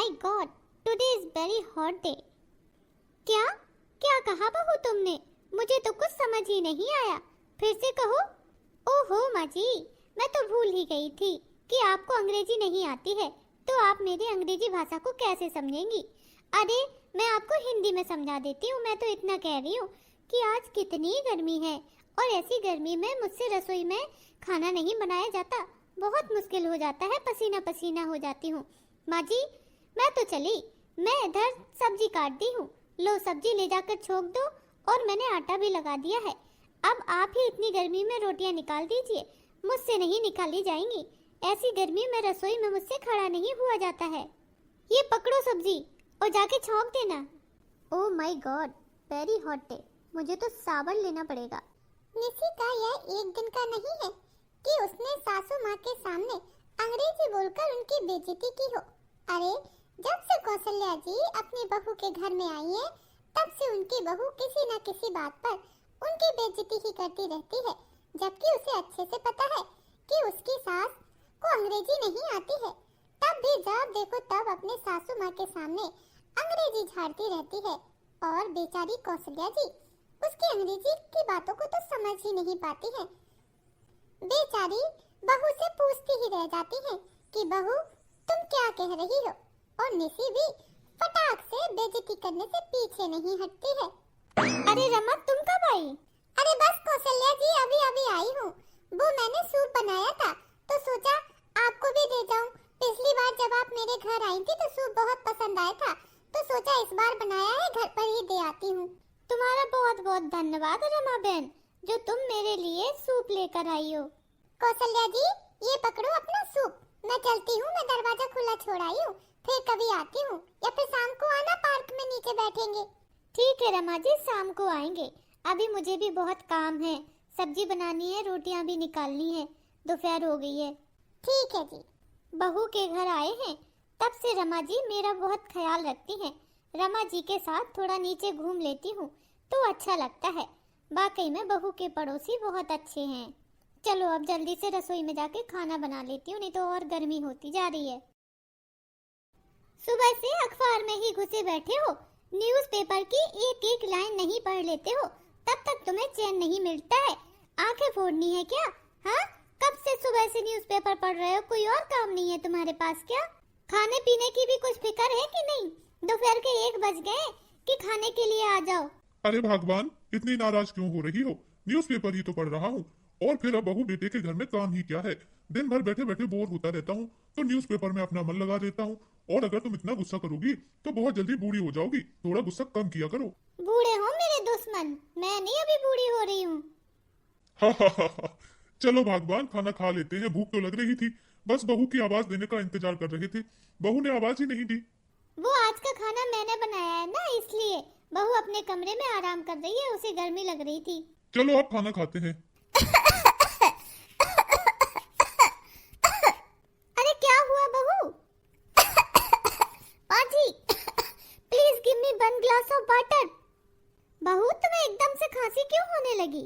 My God, today is very hot day. क्या क्या कहा बहू तुमने? मुझे तो कुछ समझ ही नहीं आया, फिर से कहो। ओहो माँ जी, मैं तो भूल ही गई थी कि आपको अंग्रेजी नहीं आती है, तो आप मेरी अंग्रेजी भाषा को कैसे समझेंगी। अरे मैं आपको हिंदी में समझा देती हूँ। मैं तो इतना कह रही हूँ कि आज कितनी गर्मी है, और ऐसी गर्मी में मुझसे रसोई में खाना नहीं बनाया जाता, बहुत मुश्किल हो जाता है, पसीना पसीना हो जाती हूँ। माँ जी मैं तो चली, मैं इधर सब्जी काट दी हूँ, लो सब्जी ले जाकर छोक दो, और मैंने आटा भी लगा दिया है। अब आप ही इतनी गर्मी में रोटियां निकाल दीजिए, मुझसे नहीं निकाली जाएंगी। ऐसी गर्मी में रसोई में मुझसे खड़ा नहीं हुआ जाता है। ये पकड़ो सब्जी और जाके छौंक देना। Oh my God, very hot day, मुझे तो साबुन लेना पड़ेगा। निशिका यह एक दिन का नहीं है कि उसने सासू माँ के सामने अंग्रेजी बोलकर उनकी बेइज्जती की हो। अरे जब से कौशल्या जी अपनी बहू के घर में आई है, तब से उनकी बहू किसी न किसी बात पर उनकी बेइज्जती ही करती रहती है, जबकि उसे अच्छे से पता है कि उसकी सास को अंग्रेजी नहीं आती है। तब भी जब देखो तब अपने सासू माँ के सामने अंग्रेजी झाड़ती रहती है, और बेचारी कौशल्या जी उसकी अंग्रेजी की बातों को तो समझ ही नहीं पाती है। बेचारी बहू से पूछती ही रह जाती है कि बहू तुम क्या कह रही हो, और निशी भी फटाक से बेइज्जती करने से पीछे नहीं हटती है। अरे रमा तुम कब आई? अरे बस कौशल्या जी अभी अभी आई हूँ। वो मैंने सूप बनाया था तो सोचा आपको भी दे जाऊं। पिछली बार जब आप मेरे घर आई थी तो सूप बहुत पसंद आया था, तो सोचा इस बार बनाया है घर पर ही दे आती हूँ। तुम्हारा बहुत बहुत धन्यवाद रमा बहन, जो तुम मेरे लिए सूप लेकर आई हो। कौशल्या जी ये पकड़ो अपना सूप, मैं चलती हूँ, मैं दरवाजा खुला छोड़ आई हूँ, फिर कभी आती हूँ, या फिर शाम को आना, पार्क में नीचे बैठेंगे। ठीक है रमा जी, शाम को आएंगे, अभी मुझे भी बहुत काम है, सब्जी बनानी है, रोटियां भी निकालनी है, दोपहर हो गई है। ठीक है जी। बहू के घर आए हैं तब से रमा जी मेरा बहुत ख्याल रखती हैं। रमा जी के साथ थोड़ा नीचे घूम लेती हूँ तो अच्छा लगता है। वाकई में बहू के पड़ोसी बहुत अच्छे हैं। चलो अब जल्दी से रसोई में जाके खाना बना लेती हूँ, नहीं तो और गर्मी होती जा रही है। सुबह से अखबार में ही घुसे बैठे हो, न्यूज़पेपर की एक एक लाइन नहीं पढ़ लेते हो, तब तक तुम्हें चैन नहीं मिलता है। आंखें फोड़नी है क्या? हाँ, कब से सुबह से न्यूज़पेपर पढ़ रहे हो? कोई और काम नहीं है तुम्हारे पास क्या? खाने पीने की भी कुछ फिक्र है कि नहीं? दोपहर के 1 बज गए कि खाने के लिए आ जाओ। अरे भगवान, इतनी नाराज क्यों हो रही हो? न्यूज़पेपर ही तो पढ़ रहा हूँ। और फिर अब बहू बेटे के घर में काम ही क्या है? दिन भर बैठे बैठे बोर होता रहता हूँ, तो न्यूज़पेपर में अपना मन लगा देता हूँ। और अगर तुम इतना गुस्सा करोगी तो बहुत जल्दी बूढ़ी हो जाओगी। थोड़ा गुस्सा कम किया करो। बूढ़े हो मेरे दुश्मन, मैं नहीं अभी बूढ़ी हो रही हूँ। हा हा हा हा। चलो भगवान, खाना खा लेते हैं, भूख तो लग रही थी। बस बहू की आवाज देने का इंतजार कर रहे थे, बहू ने आवाज ही नहीं दी। वो आज का खाना मैंने बनाया है ना, इसलिए। बहू अपने कमरे में आराम कर रही है, उसे गर्मी लग रही थी। चलो अब खाना खाते हैं। अरे क्या हुआ बहू? पाजी please give me 1 glass of water. बहू तुम्हें एकदम से खांसी क्यों होने लगी?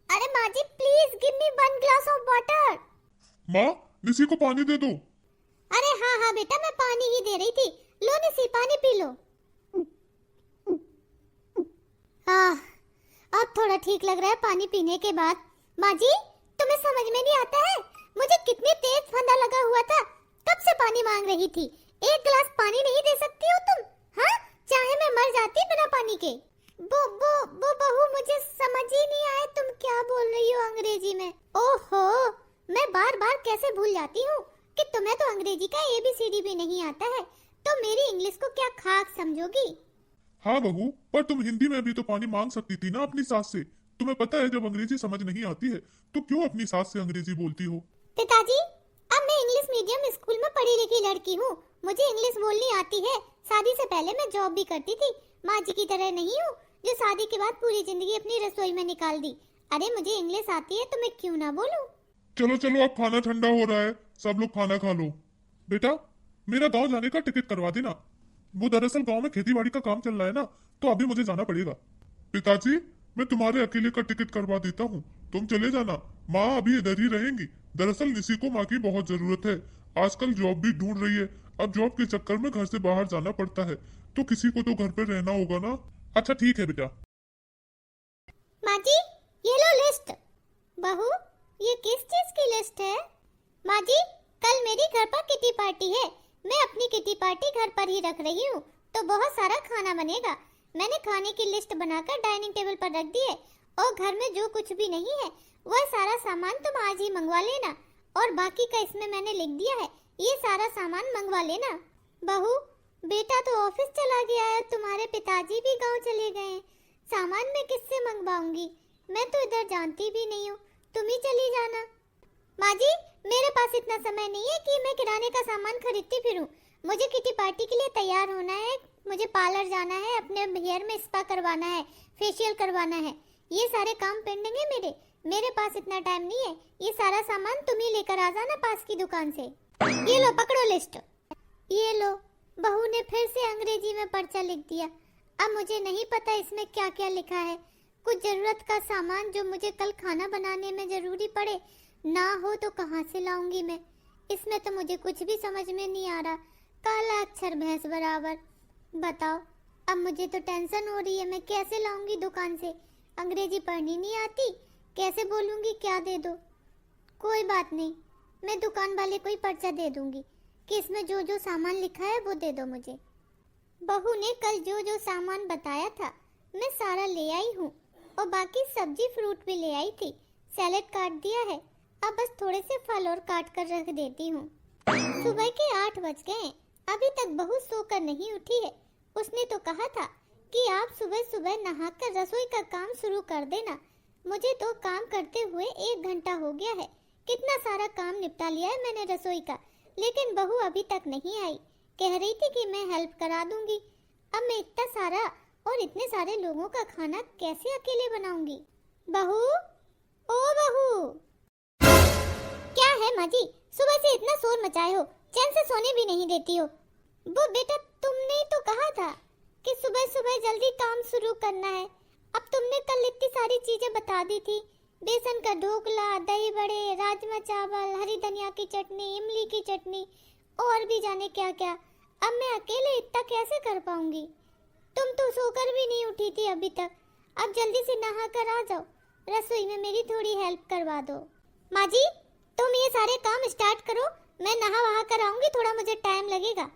अरे माँ जी please give me 1 glass of water. माँ, निशी को पानी दे दो। अरे हाँ हाँ बेटा, मैं पानी ही दे रही थी, लो निशी पानी पी लो। हाँ अब थोड़ा ठीक लग रहा है पानी पीने के बाद। माँ जी तुम्हें समझ में नहीं आता है, मुझे कितनी तेज फंदा लगा हुआ था, कब से पानी मांग रही थी। 1 गिलास पानी नहीं दे सकती हो तुम? हाँ, चाहे मैं मर जाती बिना पानी के। वो बहू मुझे समझ ही नहीं आया तुम क्या बोल रही हो अंग्रेजी में। ओहो, मैं बार बार कैसे भूल जाती हूँ कि तुम्हें तो अंग्रेजी का ABCD भी नहीं आता है, तो मेरी इंग्लिश को क्या खाक समझोगी? हाँ बहू, पर तुम हिंदी में भी तो पानी मांग सकती थी ना अपनी सास से। तुम्हें पता है जब अंग्रेजी समझ नहीं आती है तो क्यों अपनी सास से अंग्रेजी बोलती हो? पिताजी अब मैं इंग्लिश मीडियम स्कूल में पढ़ी लिखी लड़की हूँ, मुझे इंग्लिश बोलनी आती है। शादी से पहले मैं जॉब भी करती थी, माँ जी की तरह नहीं हूँ जो शादी के बाद पूरी जिंदगी अपनी रसोई में निकाल दी। अरे मुझे इंग्लिश आती है तो मैं क्यों ना बोलूं। चलो चलो, अब खाना ठंडा हो रहा है, सब लोग खाना खा लो। बेटा, मेरा गांव जाने का टिकट करवा देना। वो दरअसल गांव में खेती बाड़ी का काम चल रहा है ना, तो अभी मुझे जाना पड़ेगा। पिताजी, मैं तुम्हारे अकेले का टिकट करवा देता हूँ, तुम चले जाना। माँ अभी इधर ही रहेंगी। दरअसल निशी को माँ की बहुत जरूरत है, आजकल जॉब भी ढूंढ रही है। अब जॉब के चक्कर में घर से बाहर जाना पड़ता है, तो किसी को तो घर पे रहना होगा ना। अच्छा ठीक है बेटा। माँ जी, ये लो लिस्ट। बहू, ये किस चीज की लिस्ट है? माँ जी, कल मेरी घर पर किटी पार्टी है। मैं अपनी किटी पार्टी घर पर ही रख रही हूँ, तो बहुत सारा खाना बनेगा। मैंने खाने की लिस्ट बनाकर डाइनिंग टेबल पर रख दी है, और घर में जो कुछ भी नहीं है वह सारा सामान तुम आज ही मंगवा लेना, और बाकी का इसमें मैंने लिख दिया है, ये सारा सामान मंगवा लेना। बहू, बेटा तो ऑफिस चला गया है, तुम्हारे पिताजी भी गांव चले गए हैं, सामान मैं किससे मंगवाऊंगी? मैं तो इधर जानती भी नहीं हूँ, तुम ही चली जाना। माँ जी, मेरे पास इतना समय नहीं है कि मैं किराने का सामान खरीदती फिरूं। मुझे किटी पार्टी के लिए तैयार होना है, मुझे पार्लर जाना है, अपने हेयर में स्पा करवाना है, फेशियल करवाना है, ये सारे काम पेंडिंग है मेरे पास इतना टाइम नहीं है। ये सारा सामान तुम ही लेकर आ जाना पास की दुकान से। ये लो पकड़ो लिस्ट। ये लो, बहू ने फिर से अंग्रेजी में पर्चा लिख दिया। अब मुझे नहीं पता इसमें क्या क्या लिखा है। कुछ जरूरत का सामान जो मुझे कल खाना बनाने में जरूरी पड़े, ना हो तो कहाँ से लाऊंगी मैं? इसमें तो मुझे कुछ भी समझ में नहीं आ रहा। काला अक्षर भैंस बराबर। बताओ, अब मुझे तो टेंशन हो रही है, मैं कैसे लाऊंगी दुकान से? अंग्रेजी पढ़नी नहीं आती, कैसे बोलूंगी क्या दे दो? कोई बात नहीं, मैं दुकान वाले को ही पर्चा दे दूंगी कि इसमें जो जो सामान लिखा है वो दे दो मुझे। बहू ने कल जो जो सामान बताया था मैं सारा ले आई हूँ, और बाकी सब्जी फ्रूट भी ले आई थी। सैलेड काट दिया है, अब बस थोड़े से फल और काट कर रख देती हूँ। सुबह के 8 बज गए, अभी तक बहू सोकर नहीं उठी है। उसने तो कहा था कि आप सुबह सुबह नहाकर रसोई का काम शुरू कर देना। मुझे तो काम करते हुए 1 घंटा हो गया है। कितना सारा काम निपटा लिया है मैंने रसोई का, लेकिन बहू अभी तक नहीं आई। कह रही थी कि मैं हेल्प करा दूंगी। अब मैं इतना सारा और इतने सारे लोगों का खाना कैसे अकेले बनाऊंगी? बहू, ओ बहू! क्या है माँ जी, सुबह से इतना शोर मचाए हो, चैन से सोने भी नहीं देती हो। वो बेटा, तुमने तो कहा था कि सुबह सुबह जल्दी काम शुरू करना है। अब तुमने कल इतनी सारी चीजें बता दी थी, बेसन का ढोकला, दही बड़े, राजमा चावल, हरी धनिया की चटनी, इमली की चटनी, और भी जाने क्या क्या। अब मैं अकेले इतना कैसे कर पाऊंगी? तुम तो सोकर भी नहीं उठी थी अभी तक। अब जल्दी से नहा कर आ जाओ, रसोई में मेरी थोड़ी हेल्प करवा दो। माँ जी, तुम ये सारे काम स्टार्ट करो, मैं नहा वहा कर आऊंगी, थोड़ा मुझे टाइम लगेगा।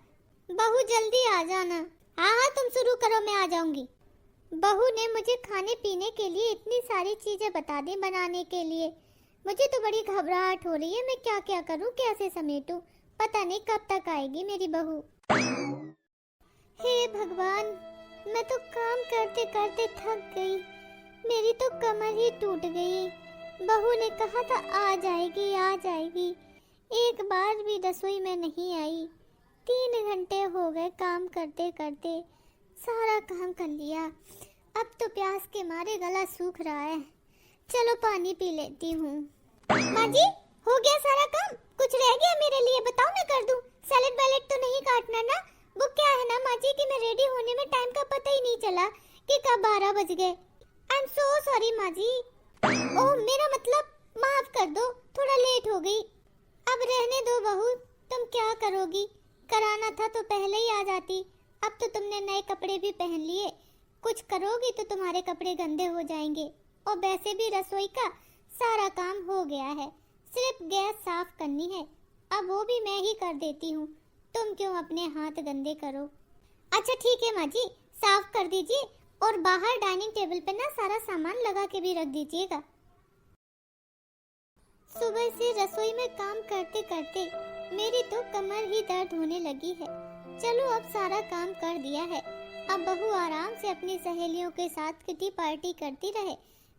बहू जल्दी आ जाना। हाँ हाँ, तुम शुरू करो, मैं आ जाऊंगी। बहू ने मुझे खाने पीने के लिए इतनी सारी चीजें बता दी बनाने के लिए। मुझे तो बड़ी घबराहट हो रही है, मैं क्या क्या करूं, कैसे समेटूं? पता नहीं कब तक आएगी मेरी बहू। हे भगवान, मैं तो काम करते करते थक गई, मेरी तो कमर ही टूट गई। बहू ने कहा था आ जाएगी आ जाएगी, एक बार भी रसोई में नहीं आई। 3 घंटे हो गए काम करते करते, सारा काम कर लिया। अब तो प्यास के मारे गला सूख रहा है, चलो पानी पी लेती हूँ। माँ जी, हो गया सारा काम? कुछ रह गया मेरे लिए बताओ, मैं कर दूँ। सैलेड वैलेड तो नहीं काटना ना? वो क्या है ना माँ जी कि मैं रेडी होने में टाइम का पता ही नहीं चला कि कब 12 बज गए। आई एम सो सॉरी माँ जी। ओह, मेरा मतलब माफ कर दो, थोड़ा लेट हो गई। अब रहने दो बहू, तुम क्या करोगी? कराना था तो पहले ही आ जाती। अब तो तुमने नए कपड़े भी पहन लिए, कुछ करोगी तो तुम्हारे कपड़े गंदे हो जाएंगे। और वैसे भी रसोई का सारा काम हो गया है, सिर्फ गैस साफ करनी है, अब वो भी मैं ही कर देती हूँ। तुम क्यों अपने हाथ गंदे करो? अच्छा ठीक है माँ जी, साफ कर दीजिए, और बाहर डाइनिंग टेबल पे ना सारा सामान लगा के भी रख दीजिएगा। सुबह से रसोई में काम करते करते मेरी तो कमर ही दर्द होने लगी है। चलो अब सारा काम कर दिया है, अब बहू आराम से अपनी सहेलियों के साथ किटी पार्टी करती रहे,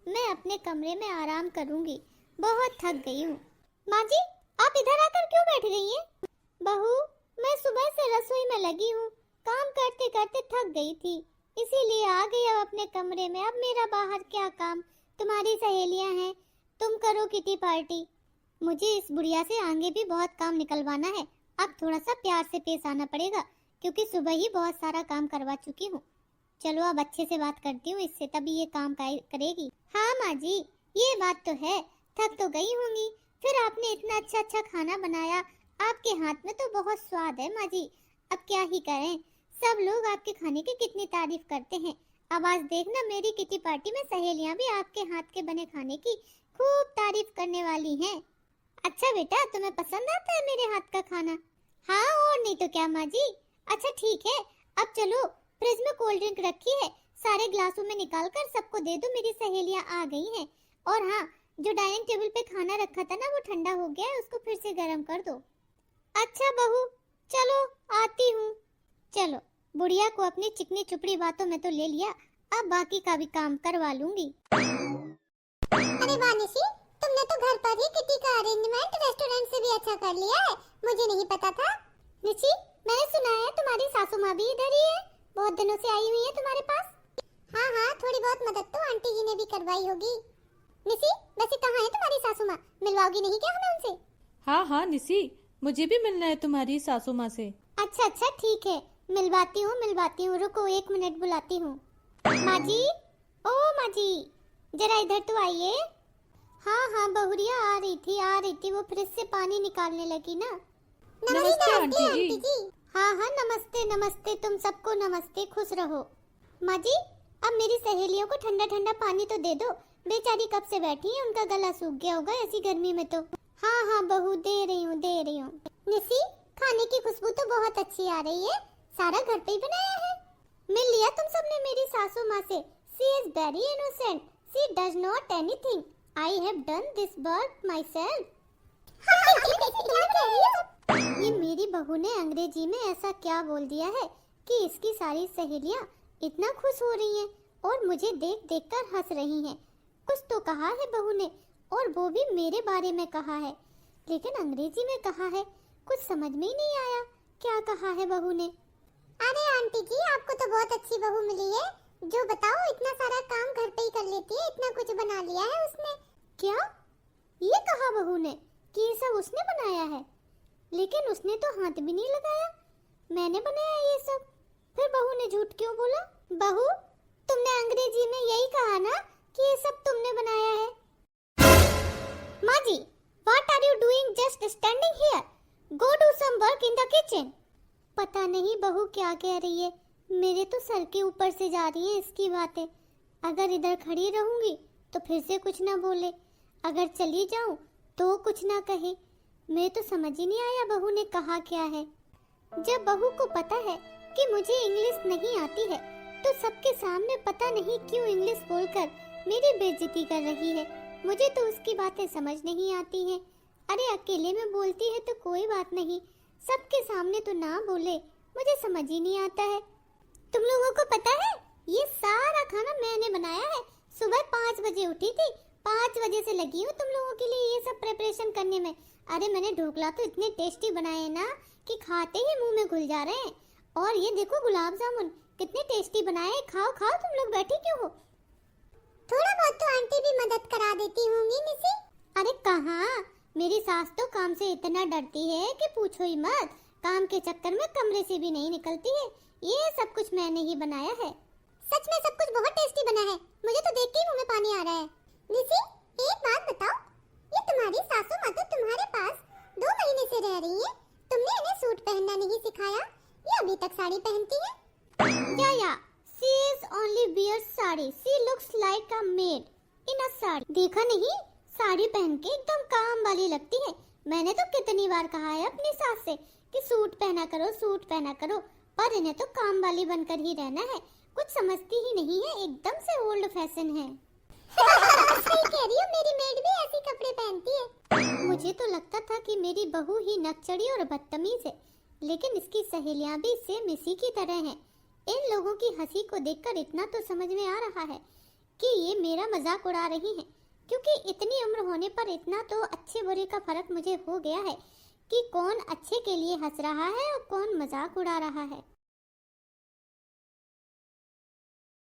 मैं अपने कमरे में आराम करूंगी। बहुत थक गई हूँ। माँ जी, आप इधर आकर क्यों बैठ गई हैं? बहू, मैं सुबह से रसोई में लगी हूँ, काम करते करते थक गई थी, इसीलिए आ गई अब अपने कमरे में। अब मेरा बाहर क्या काम? तुम्हारी सहेलियाँ हैं, तुम करो किटी पार्टी। मुझे इस बुढ़िया से आगे भी बहुत काम निकलवाना है। अब थोड़ा सा प्यार से पेश आना पड़ेगा, क्योंकि सुबह ही बहुत सारा काम करवा चुकी हूँ। चलो अब अच्छे से बात करती हूँ इससे, तभी ये काम करेगी। हाँ माँ जी, ये बात तो है, थक तो गई होंगी, फिर आपने इतना अच्छा अच्छा खाना बनाया, आपके हाथ में तो बहुत स्वाद है माँ जी। अब क्या ही करें, सब लोग आपके खाने की कितनी तारीफ करते हैं। अब आज देखना मेरी किटी पार्टी में सहेलियां भी आपके हाथ के बने खाने की खूब तारीफ करने वाली हैं। अच्छा बेटा, तुम्हें पसंद आता है मेरे हाथ का खाना? हाँ और नहीं तो क्या माँ जी। अच्छा ठीक है, अब चलो, फ्रिज में कोल्ड ड्रिंक रखी है, सारे ग्लासों में निकाल कर सबको दे दो, मेरी सहेलियां आ गई हैं। और हाँ, जो डाइनिंग टेबल पे खाना रखा था ना वो ठंडा हो गया है, उसको फिर से गर्म कर दो। अच्छा बहू, चलो आती हूँ। चलो, बुढ़िया को अपनी चिकनी चुपड़ी बातों में तो ले लिया, अब बाकी का भी काम करवा लूंगी। अरे वाह निशी, तुमने तो घर पर ही किटी का अरेंजमेंट रेस्टोरेंट से भी अच्छा कर लिया है, मुझे नहीं पता था। निशी, मैंने सुना है तुम्हारी सासू माँ भी इधर ही है, बहुत दिनों से आई हुई है तुम्हारे पास। हाँ हाँ, थोड़ी बहुत मदद तो आंटी जी ने भी करवाई होगी। निशी, वैसे कहाँ है तुम्हारी सासू माँ, मिलवाओगी नहीं क्या हमें उनसे? हाँ हाँ निशी, मुझे भी मिलना है तुम्हारी सासू माँ से। अच्छा अच्छा ठीक है, मिलवाती हूँ, रुको 1 मिनट बुलाती हूँ। माँ जी, ओ माँ जी, जरा इधर तो आइए। हाँ हाँ बहुरिया आ रही थी, वो फ्रिज से पानी निकालने लगी ना। नमस्ते आंटी जी। हाँ हाँ नमस्ते नमस्ते, तुम सबको नमस्ते, खुश रहो। माँ जी, अब मेरी सहेलियों को ठंडा ठंडा पानी तो दे दो, बेचारी कब से बैठी है, उनका गला सूख गया होगा ऐसी गर्मी में तो। हाँ हाँ बहू, दे रही हूँ। निशी, खाने की खुशबू तो बहुत अच्छी आ रही है, सारा घर पे ही बनाया है। मिल लिया तुम सबने मेरी सासू माँ से? She is very innocent, she does not anything, I have done this work my self. ये मेरी बहू ने अंग्रेजी में ऐसा क्या बोल दिया है कि इसकी सारी सहेलियाँ इतना खुश हो रही हैं और मुझे देख देख कर हंस रही हैं। कुछ तो कहा है बहू ने, और वो भी मेरे बारे में कहा है, लेकिन अंग्रेजी में कहा है, कुछ समझ में ही नहीं आया क्या कहा है बहू ने। अरे आंटी जी, आपको तो बहुत अच्छी बहू मिली है, जो बताओ इतना सारा काम घर पे ही कर लेती है, इतना कुछ बना लिया है उसने। क्या ये कहा बहू ने कि ये सब उसने बनाया है? लेकिन उसने तो हाथ भी नहीं लगाया, मैंने बनाया ये सब। फिर बहू ने झूठ क्यों बोला? बहू, तुमने अंग्रेजी में यही कहा ना कि ये सब तुमने बनाया है। माँ जी, what are you doing just standing here? Go do some work in the kitchen. पता नहीं बहू क्या कह रही है, मेरे तो सर के ऊपर से जा रही है इसकी बातें। अगर इधर खड़ी रहूंगी तो फिर से कुछ ना बोले, अगर चली जाऊं तो कुछ ना कहे। मैं तो समझ ही नहीं आया बहू ने कहा क्या है। जब बहू को पता है कि मुझे इंग्लिश नहीं आती है, तो सबके सामने पता नहीं क्यों इंग्लिश बोलकर मेरी बेइज्जती कर रही है। मुझे तो उसकी बातें समझ नहीं आती हैं। अरे अकेले में बोलती है तो कोई बात नहीं, सबके सामने तो ना बोले, मुझे समझ ही नहीं आता है। तुम लोगों को पता है, ये सारा खाना मैंने बनाया है। सुबह 5 बजे उठी थी, 5 बजे से लगी हूँ तुम लोगों के लिए ये सब प्रिपरेशन करने में। अरे मैंने ढोकला तो इतने टेस्टी बनाए ना कि खाते ही मुंह में घुल जा रहे हैं। और ये देखो गुलाब जामुन कितने टेस्टी बनाए, खाओ खाओ, तुम लोग बैठे क्यों हो? थोड़ा बहुत तो आंटी भी मदद करा देती होंगी निशी। अरे कहाँ, मेरी सास तो काम से इतना डरती है कि पूछो ही मत, काम के चक्कर में कमरे से भी नहीं निकलती है। ये सब कुछ मैंने ही बनाया है। सच में सब कुछ बहुत टेस्टी बना है, मुझे तो देख के ही मुंह में पानी आ रहा है। निशी, एक बात बताओ, ये तुम्हारी सासू माँ तो तुम्हारे पास 2 महीने से रह रही है, तुमने इन्हें सूट पहनना नहीं सिखाया? ये अभी तक साड़ी पहनती है। या she is only wears sari, she looks like a maid in a sari. देखा नहीं, साड़ी पहन के एकदम काम वाली लगती है। मैंने तो कितनी बार कहा है अपनी सास से कि सूट पहना करो, सूट पहना करो, पर इन्हें तो काम वाली बनकर ही रहना है, कुछ समझती ही नहीं है, एकदम से ओल्ड फैशन है। सही कह रही हो, मेरी मेड भी ऐसे कपड़े पहनती है। मुझे तो लगता था कि मेरी बहू ही नकचड़ी और बदतमीज है, लेकिन इसकी सहेलियां भी सेम इसी की तरह हैं। इन लोगों की हंसी को देखकर इतना तो समझ में आ रहा है कि ये मेरा मजाक उड़ा रही हैं, क्योंकि इतनी उम्र होने पर इतना तो अच्छे बुरे का फर्क मुझे हो गया है कि कौन अच्छे के लिए हंस रहा है और कौन मजाक उड़ा रहा है।